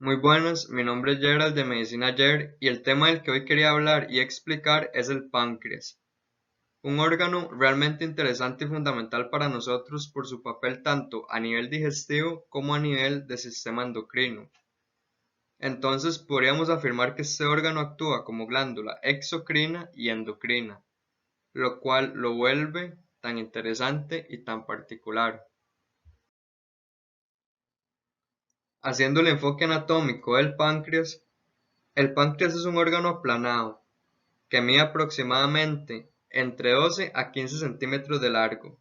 Muy buenas, mi nombre es Gerald de Medicina Ayer y el tema del que hoy quería hablar y explicar es el páncreas, un órgano realmente interesante y fundamental para nosotros por su papel tanto a nivel digestivo como a nivel de sistema endocrino. Entonces podríamos afirmar que este órgano actúa como glándula exocrina y endocrina, lo cual lo vuelve tan interesante y tan particular. Haciendo el enfoque anatómico del páncreas, el páncreas es un órgano aplanado que mide aproximadamente entre 12 a 15 centímetros de largo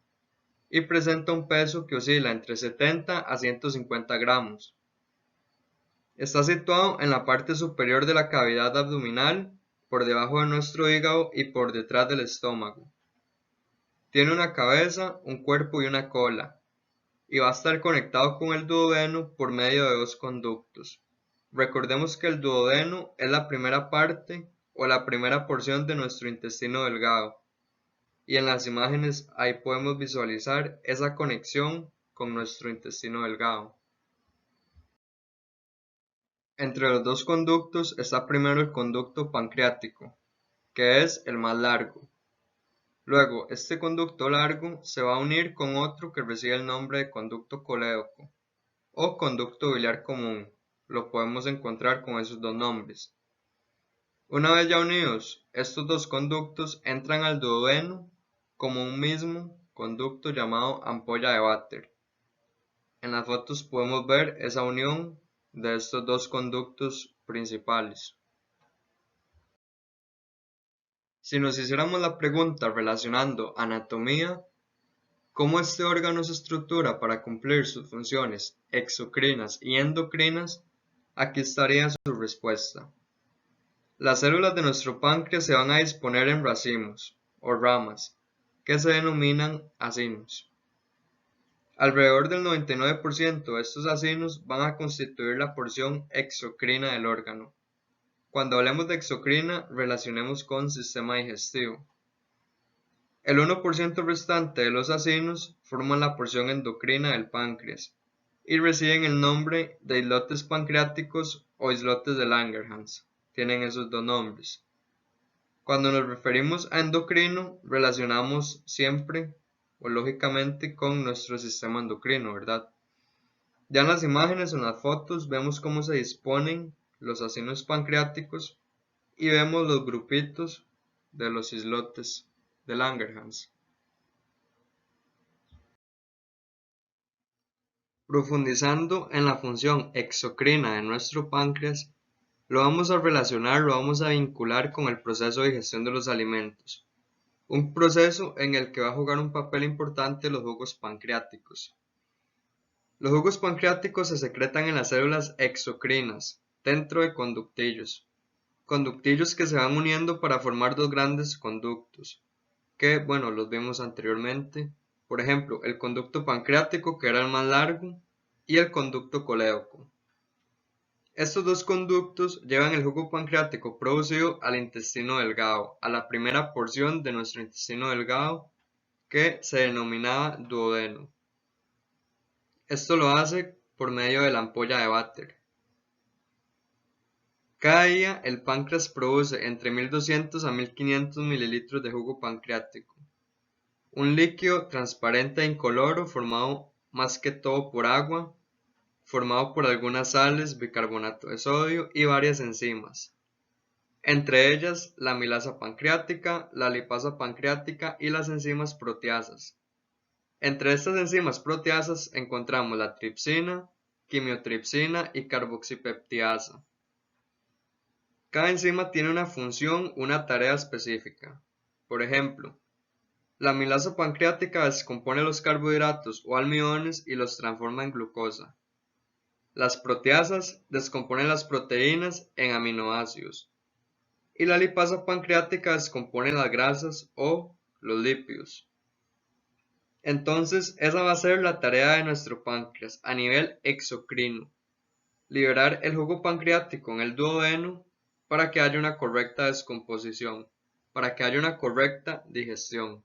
y presenta un peso que oscila entre 70 a 150 gramos. Está situado en la parte superior de la cavidad abdominal, por debajo de nuestro hígado y por detrás del estómago. Tiene una cabeza, un cuerpo y una cola, y va a estar conectado con el duodeno por medio de dos conductos. Recordemos que el duodeno es la primera parte o la primera porción de nuestro intestino delgado, y en las imágenes ahí podemos visualizar esa conexión con nuestro intestino delgado. Entre los dos conductos está primero el conducto pancreático, que es el más largo. Luego, este conducto largo se va a unir con otro que recibe el nombre de conducto colédoco o conducto biliar común. Lo podemos encontrar con esos dos nombres. Una vez ya unidos, estos dos conductos entran al duodeno como un mismo conducto llamado ampolla de Vater. En las fotos podemos ver esa unión de estos dos conductos principales. Si nos hiciéramos la pregunta relacionando anatomía, cómo este órgano se estructura para cumplir sus funciones exocrinas y endocrinas, aquí estaría su respuesta. Las células de nuestro páncreas se van a disponer en racimos o ramas, que se denominan acinos. Alrededor del 99% de estos acinos van a constituir la porción exocrina del órgano. Cuando hablemos de exocrina, relacionemos con sistema digestivo. El 1% restante de los acinos forman la porción endocrina del páncreas y reciben el nombre de islotes pancreáticos o islotes de Langerhans. Tienen esos dos nombres. Cuando nos referimos a endocrino, relacionamos siempre o lógicamente con nuestro sistema endocrino, ¿verdad? Ya en las imágenes o en las fotos vemos cómo se disponen los acinos pancreáticos y vemos los grupitos de los islotes de Langerhans. Profundizando en la función exocrina de nuestro páncreas, lo vamos a relacionar, lo vamos a vincular con el proceso de digestión de los alimentos. Un proceso en el que va a jugar un papel importante los jugos pancreáticos. Los jugos pancreáticos se secretan en las células exocrinas, dentro de conductillos. Conductillos que se van uniendo para formar dos grandes conductos, que, bueno, los vimos anteriormente. Por ejemplo, el conducto pancreático, que era el más largo, y el conducto colédoco. Estos dos conductos llevan el jugo pancreático producido al intestino delgado, a la primera porción de nuestro intestino delgado, que se denominaba duodeno. Esto lo hace por medio de la ampolla de Vater. Cada día el páncreas produce entre 1200 a 1500 mililitros de jugo pancreático, un líquido transparente e incoloro formado más que todo por agua, formado por algunas sales, bicarbonato de sodio y varias enzimas, entre ellas la amilasa pancreática, la lipasa pancreática y las enzimas proteasas. Entre estas enzimas proteasas encontramos la tripsina, quimiotripsina y carboxipeptiasa. Cada enzima tiene una función, una tarea específica. Por ejemplo, la amilasa pancreática descompone los carbohidratos o almidones y los transforma en glucosa. Las proteasas descomponen las proteínas en aminoácidos. Y la lipasa pancreática descompone las grasas o los lípidos. Entonces, esa va a ser la tarea de nuestro páncreas a nivel exocrino. Liberar el jugo pancreático en el duodeno para que haya una correcta descomposición, para que haya una correcta digestión.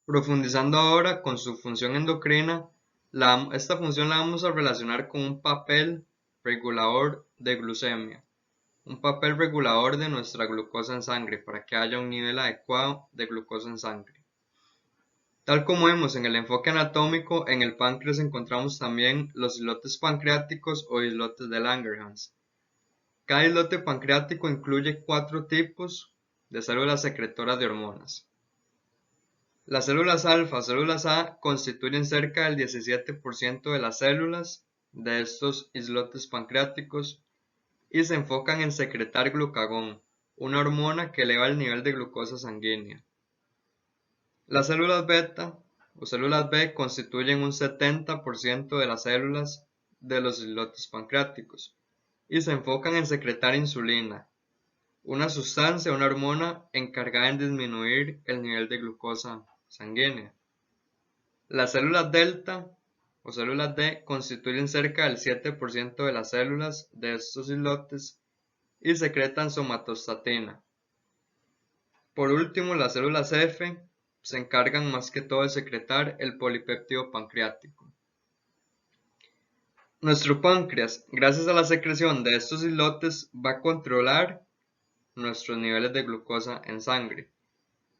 Profundizando ahora con su función endocrina, Esta función la vamos a relacionar con un papel regulador de glucemia, un papel regulador de nuestra glucosa en sangre para que haya un nivel adecuado de glucosa en sangre. Tal como vemos en el enfoque anatómico, en el páncreas encontramos también los islotes pancreáticos o islotes de Langerhans. Cada islote pancreático incluye 4 tipos de células secretoras de hormonas. Las células alfa, células A, constituyen cerca del 17% de las células de estos islotes pancreáticos y se enfocan en secretar glucagón, una hormona que eleva el nivel de glucosa sanguínea. Las células beta o células B constituyen un 70% de las células de los islotes pancreáticos y se enfocan en secretar insulina, una sustancia, una hormona encargada en disminuir el nivel de glucosa sanguínea. Las células delta o células D constituyen cerca del 7% de las células de estos islotes y secretan somatostatina. Por último, las células F se encargan más que todo de secretar el polipéptido pancreático. Nuestro páncreas, gracias a la secreción de estos islotes, va a controlar nuestros niveles de glucosa en sangre.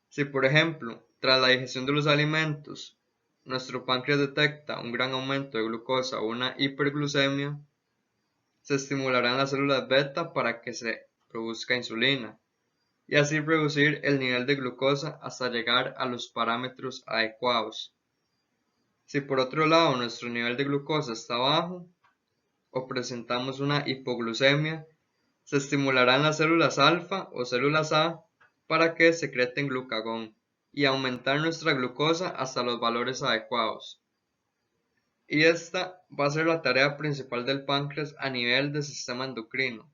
Si, por ejemplo, tras la digestión de los alimentos, nuestro páncreas detecta un gran aumento de glucosa o una hiperglucemia, se estimularán las células beta para que se produzca insulina y así reducir el nivel de glucosa hasta llegar a los parámetros adecuados. Si por otro lado nuestro nivel de glucosa está bajo o presentamos una hipoglucemia, se estimularán las células alfa o células A para que secreten glucagón y aumentar nuestra glucosa hasta los valores adecuados. Y esta va a ser la tarea principal del páncreas a nivel del sistema endocrino.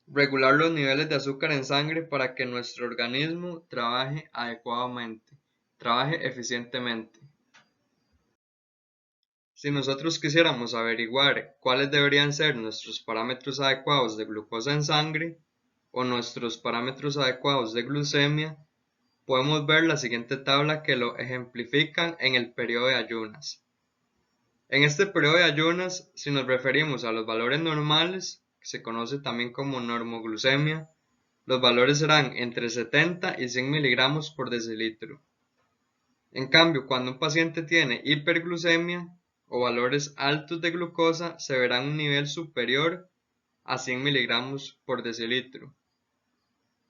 Regular los niveles de azúcar en sangre para que nuestro organismo trabaje adecuadamente, trabaje eficientemente. Si nosotros quisiéramos averiguar cuáles deberían ser nuestros parámetros adecuados de glucosa en sangre o nuestros parámetros adecuados de glucemia, podemos ver la siguiente tabla que lo ejemplifican en el periodo de ayunas. En este periodo de ayunas, si nos referimos a los valores normales, que se conoce también como normoglucemia, los valores serán entre 70 y 100 miligramos por decilitro. En cambio, cuando un paciente tiene hiperglucemia o valores altos de glucosa, se verá un nivel superior a 100 miligramos por decilitro.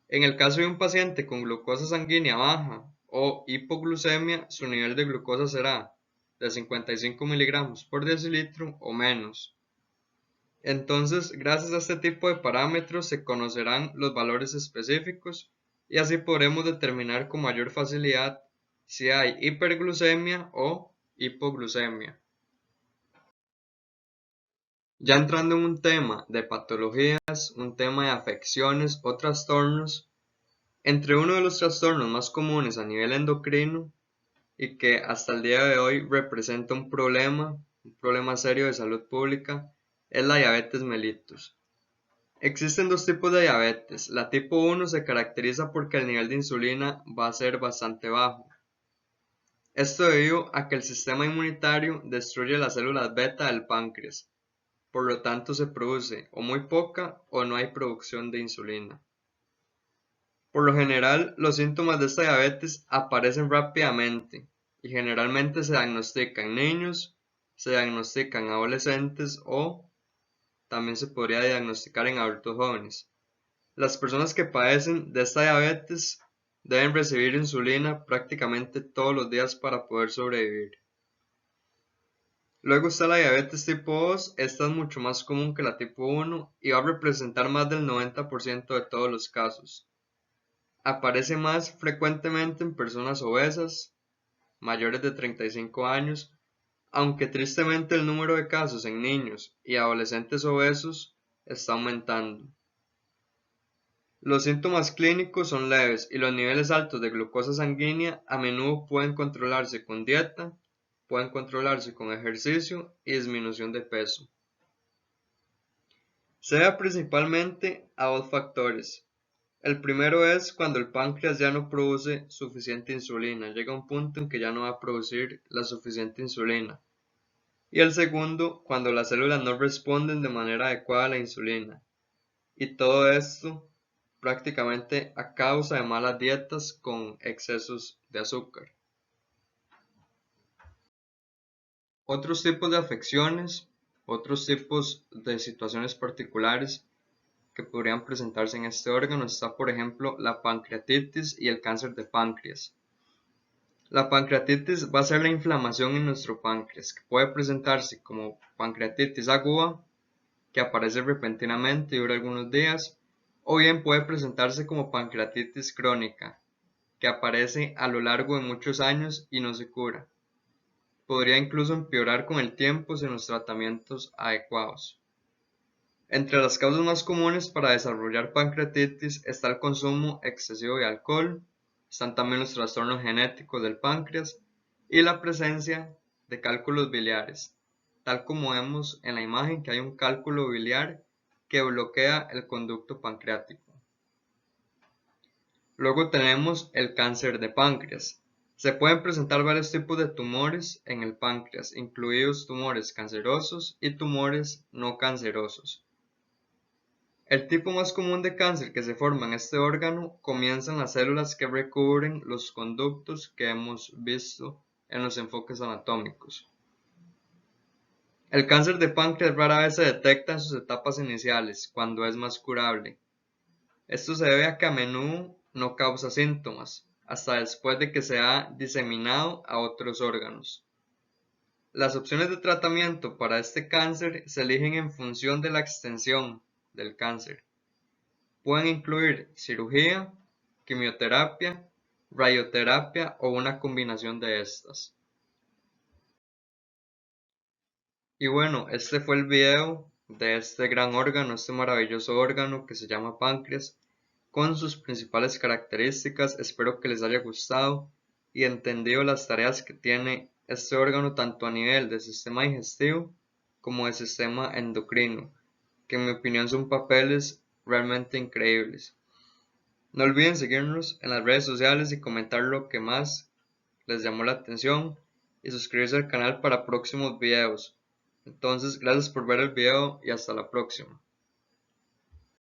En el caso de un paciente con glucosa sanguínea baja o hipoglucemia, su nivel de glucosa será de 55 miligramos por decilitro o menos. Entonces, gracias a este tipo de parámetros se conocerán los valores específicos y así podremos determinar con mayor facilidad si hay hiperglucemia o hipoglucemia. Ya entrando en un tema de patologías, un tema de afecciones o trastornos, entre uno de los trastornos más comunes a nivel endocrino y que hasta el día de hoy representa un problema serio de salud pública, es la diabetes mellitus. Existen dos tipos de diabetes. La tipo 1 se caracteriza porque el nivel de insulina va a ser bastante bajo. Esto debido a que el sistema inmunitario destruye las células beta del páncreas, por lo tanto se produce o muy poca o no hay producción de insulina. Por lo general, los síntomas de esta diabetes aparecen rápidamente y generalmente se diagnostican en niños, se diagnostican en adolescentes o también se podría diagnosticar en adultos jóvenes. Las personas que padecen de esta diabetes deben recibir insulina prácticamente todos los días para poder sobrevivir. Luego está la diabetes tipo 2, esta es mucho más común que la tipo 1 y va a representar más del 90% de todos los casos. Aparece más frecuentemente en personas obesas, mayores de 35 años, aunque tristemente el número de casos en niños y adolescentes obesos está aumentando. Los síntomas clínicos son leves y los niveles altos de glucosa sanguínea a menudo pueden controlarse con dieta, pueden controlarse con ejercicio y disminución de peso. Se debe principalmente a dos factores. El primero es cuando el páncreas ya no produce suficiente insulina, llega a un punto en que ya no va a producir la suficiente insulina. y el segundo cuando las células no responden de manera adecuada a la insulina. Y todo esto prácticamente a causa de malas dietas con excesos de azúcar. Otros tipos de afecciones, otros tipos de situaciones particulares que podrían presentarse en este órgano está, por ejemplo, la pancreatitis y el cáncer de páncreas. La pancreatitis va a ser la inflamación en nuestro páncreas, que puede presentarse como pancreatitis aguda, que aparece repentinamente y dura algunos días, o bien puede presentarse como pancreatitis crónica, que aparece a lo largo de muchos años y no se cura. Podría incluso empeorar con el tiempo sin los tratamientos adecuados. Entre las causas más comunes para desarrollar pancreatitis está el consumo excesivo de alcohol, están también los trastornos genéticos del páncreas y la presencia de cálculos biliares, tal como vemos en la imagen que hay un cálculo biliar que bloquea el conducto pancreático. Luego tenemos el cáncer de páncreas. Se pueden presentar varios tipos de tumores en el páncreas, incluidos tumores cancerosos y tumores no cancerosos. El tipo más común de cáncer que se forma en este órgano comienza en las células que recubren los conductos que hemos visto en los enfoques anatómicos. El cáncer de páncreas rara vez se detecta en sus etapas iniciales, cuando es más curable. Esto se debe a que a menudo no causa síntomas, hasta después de que se ha diseminado a otros órganos. Las opciones de tratamiento para este cáncer se eligen en función de la extensión del cáncer. Pueden incluir cirugía, quimioterapia, radioterapia o una combinación de estas. Y bueno, este fue el video de este gran órgano, este maravilloso órgano que se llama páncreas, con sus principales características. Espero que les haya gustado y entendido las tareas que tiene este órgano tanto a nivel de sistema digestivo como de sistema endocrino, que en mi opinión son papeles realmente increíbles. No olviden seguirnos en las redes sociales y comentar lo que más les llamó la atención y suscribirse al canal para próximos videos. Entonces, gracias por ver el video y hasta la próxima.